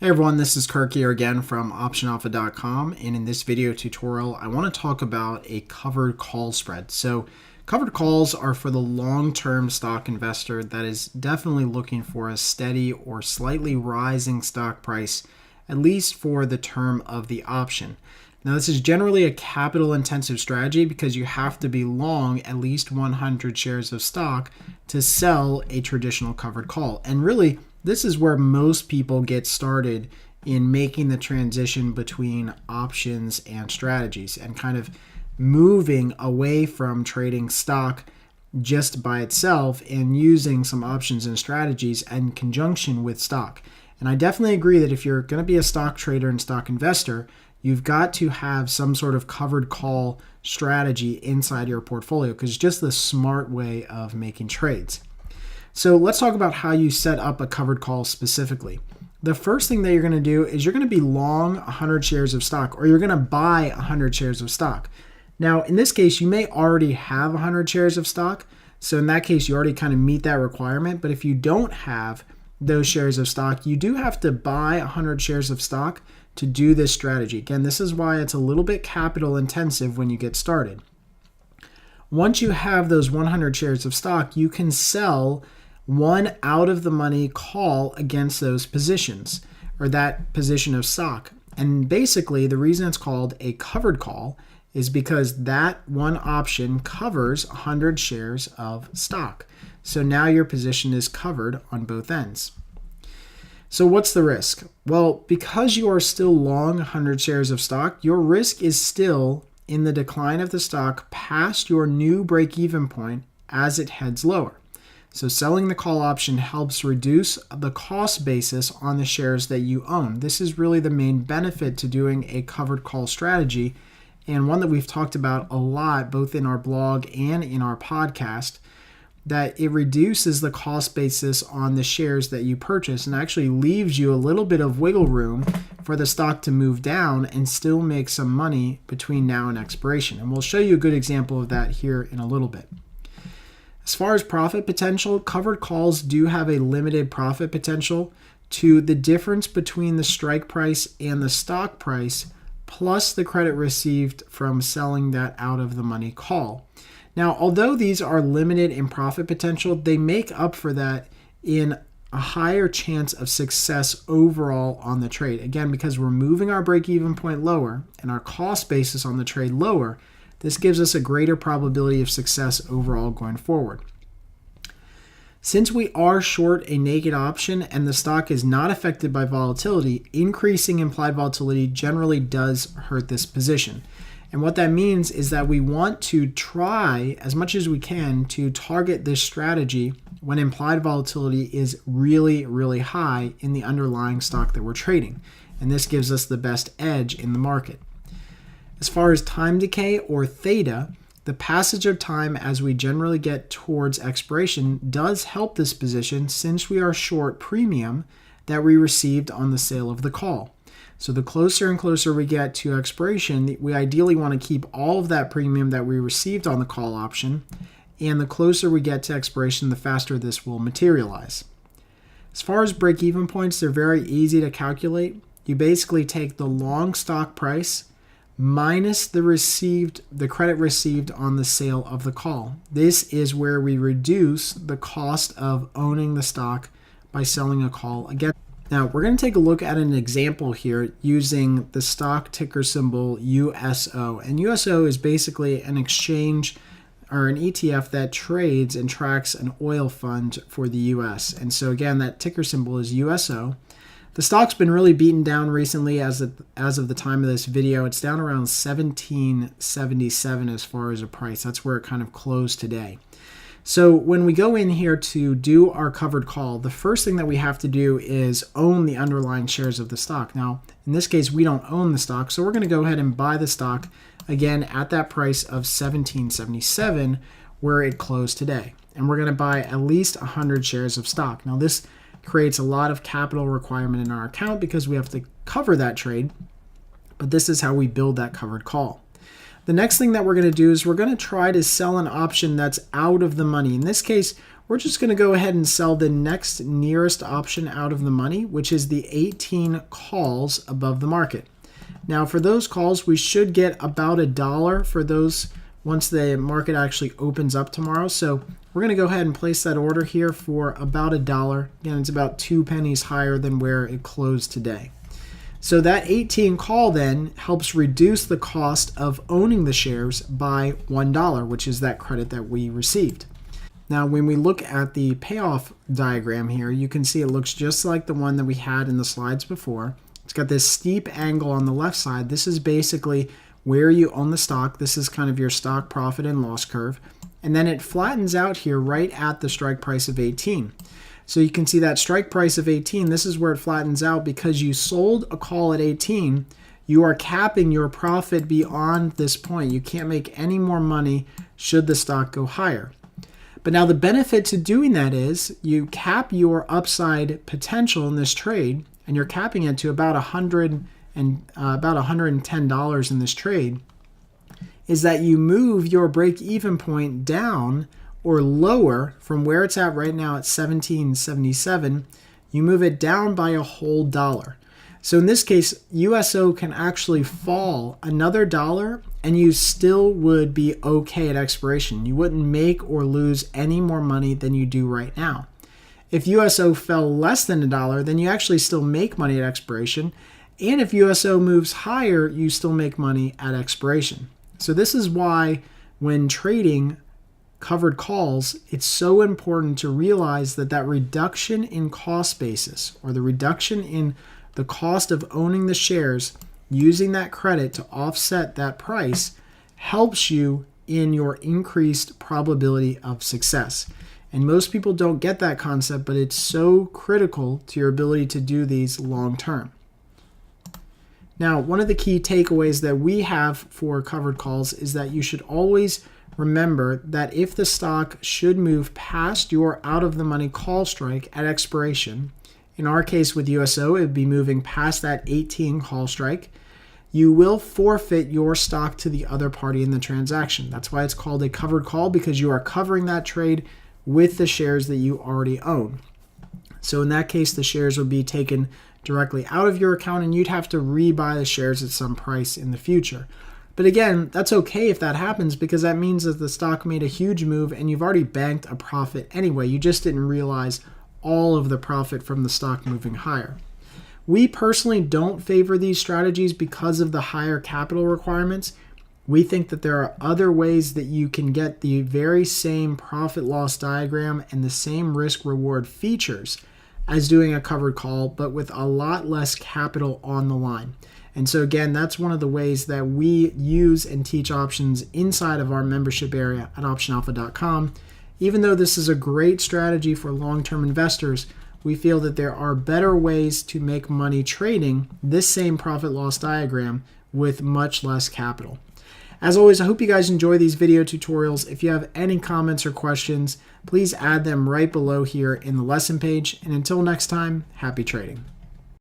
Hey everyone, this is Kirk here again from OptionAlpha.com, and in this video tutorial I want to talk about a covered call spread. So covered calls are for the long-term stock investor that is definitely looking for a steady or slightly rising stock price, at least for the term of the option. Now this is generally a capital intensive strategy because you have to be long at least 100 shares of stock to sell a traditional covered call. And really, this is where most people get started in making the transition between options and strategies and kind of moving away from trading stock just by itself and using some options and strategies in conjunction with stock. And I definitely agree that if you're going to be a stock trader and stock investor, you've got to have some sort of covered call strategy inside your portfolio because it's just the smart way of making trades. So let's talk about how you set up a covered call specifically. The first thing that you're going to do is you're going to be long 100 shares of stock, or you're going to buy 100 shares of stock. Now, in this case, you may already have 100 shares of stock. So in that case, you already kind of meet that requirement. But if you don't have those shares of stock, you do have to buy 100 shares of stock to do this strategy. Again, this is why it's a little bit capital intensive when you get started. Once you have those 100 shares of stock, you can sell one out of the money call against those positions or that position of stock. And basically, the reason it's called a covered call is because that one option covers 100 shares of stock. So now your position is covered on both ends. So what's the risk? Well, because you are still long 100 shares of stock, your risk is still in the decline of the stock past your new break-even point as it heads lower. So selling the call option helps reduce the cost basis on the shares that you own. This is really the main benefit to doing a covered call strategy, and one that we've talked about a lot both in our blog and in our podcast, that it reduces the cost basis on the shares that you purchase and actually leaves you a little bit of wiggle room for the stock to move down and still make some money between now and expiration. And we'll show you a good example of that here in a little bit. As far as profit potential, covered calls do have a limited profit potential to the difference between the strike price and the stock price plus the credit received from selling that out of the money call. Now, although these are limited in profit potential, they make up for that in a higher chance of success overall on the trade. Again, because we're moving our break-even point lower and our cost basis on the trade lower, this gives us a greater probability of success overall going forward. Since we are short a naked option and the stock is not affected by volatility, increasing implied volatility generally does hurt this position. And what that means is that we want to try as much as we can to target this strategy when implied volatility is really, really high in the underlying stock that we're trading. And this gives us the best edge in the market. As far as time decay or theta, the passage of time as we generally get towards expiration does help this position since we are short premium that we received on the sale of the call. So the closer and closer we get to expiration, we ideally want to keep all of that premium that we received on the call option, and the closer we get to expiration, the faster this will materialize. As far as break-even points, they're very easy to calculate. You basically take the long stock price minus the credit received on the sale of the call. This is where we reduce the cost of owning the stock by selling a call again. Now, we're going to take a look at an example here using the stock ticker symbol USO. And USO is basically an exchange or an ETF that trades and tracks an oil fund for the US. And so again, that ticker symbol is USO. The stock's been really beaten down recently as of the time of this video. It's down around 1777 as far as a price. That's where it kind of closed today. So when we go in here to do our covered call, the first thing that we have to do is own the underlying shares of the stock. Now, in this case, we don't own the stock, so we're going to go ahead and buy the stock again at that price of 1777 where it closed today. And we're going to buy at least 100 shares of stock. Now, this creates a lot of capital requirement in our account because we have to cover that trade, but this is how we build that covered call. The next thing that we're going to do is we're going to try to sell an option that's out of the money. In this case, we're just going to go ahead and sell the next nearest option out of the money, which is the 18 calls above the market. Now for those calls, we should get about $1 for those once the market actually opens up tomorrow. So we're going to go ahead and place that order here for about $1. Again, it's about 2 pennies higher than where it closed today. So that 18 call then helps reduce the cost of owning the shares by $1, which is that credit that we received. Now, when we look at the payoff diagram here, you can see it looks just like the one that we had in the slides before. It's got this steep angle on the left side. This is basically where you own the stock. This is kind of your stock profit and loss curve. And then it flattens out here right at the strike price of 18. So you can see that strike price of 18, this is where it flattens out because you sold a call at 18. You are capping your profit beyond this point. You can't make any more money should the stock go higher. But now the benefit to doing that is you cap your upside potential in this trade, and you're capping it to about $110 in this trade, is that you move your break-even point down or lower from where it's at right now at $17.77. You move it down by a whole $1. So in this case, USO can actually fall another $1 and you still would be okay at expiration. You wouldn't make or lose any more money than you do right now. If USO fell less than $1, then you actually still make money at expiration. And if USO moves higher, you still make money at expiration. So this is why when trading covered calls, it's so important to realize that that reduction in cost basis, or the reduction in the cost of owning the shares, using that credit to offset that price, helps you in your increased probability of success. And most people don't get that concept, but it's so critical to your ability to do these long term. Now, one of the key takeaways that we have for covered calls is that you should always remember that if the stock should move past your out of the money call strike at expiration, in our case with USO, it would be moving past that 18 call strike, you will forfeit your stock to the other party in the transaction. That's why it's called a covered call, because you are covering that trade with the shares that you already own. So in that case, the shares would be taken directly out of your account and you'd have to rebuy the shares at some price in the future. But again, that's okay if that happens, because that means that the stock made a huge move and you've already banked a profit anyway. You just didn't realize all of the profit from the stock moving higher. We personally don't favor these strategies because of the higher capital requirements. We think that there are other ways that you can get the very same profit loss diagram and the same risk reward features as doing a covered call, but with a lot less capital on the line. And so again, that's one of the ways that we use and teach options inside of our membership area at optionalpha.com. Even though this is a great strategy for long-term investors, we feel that there are better ways to make money trading this same profit loss diagram with much less capital. As always, I hope you guys enjoy these video tutorials. If you have any comments or questions, please add them right below here in the lesson page. And until next time, happy trading.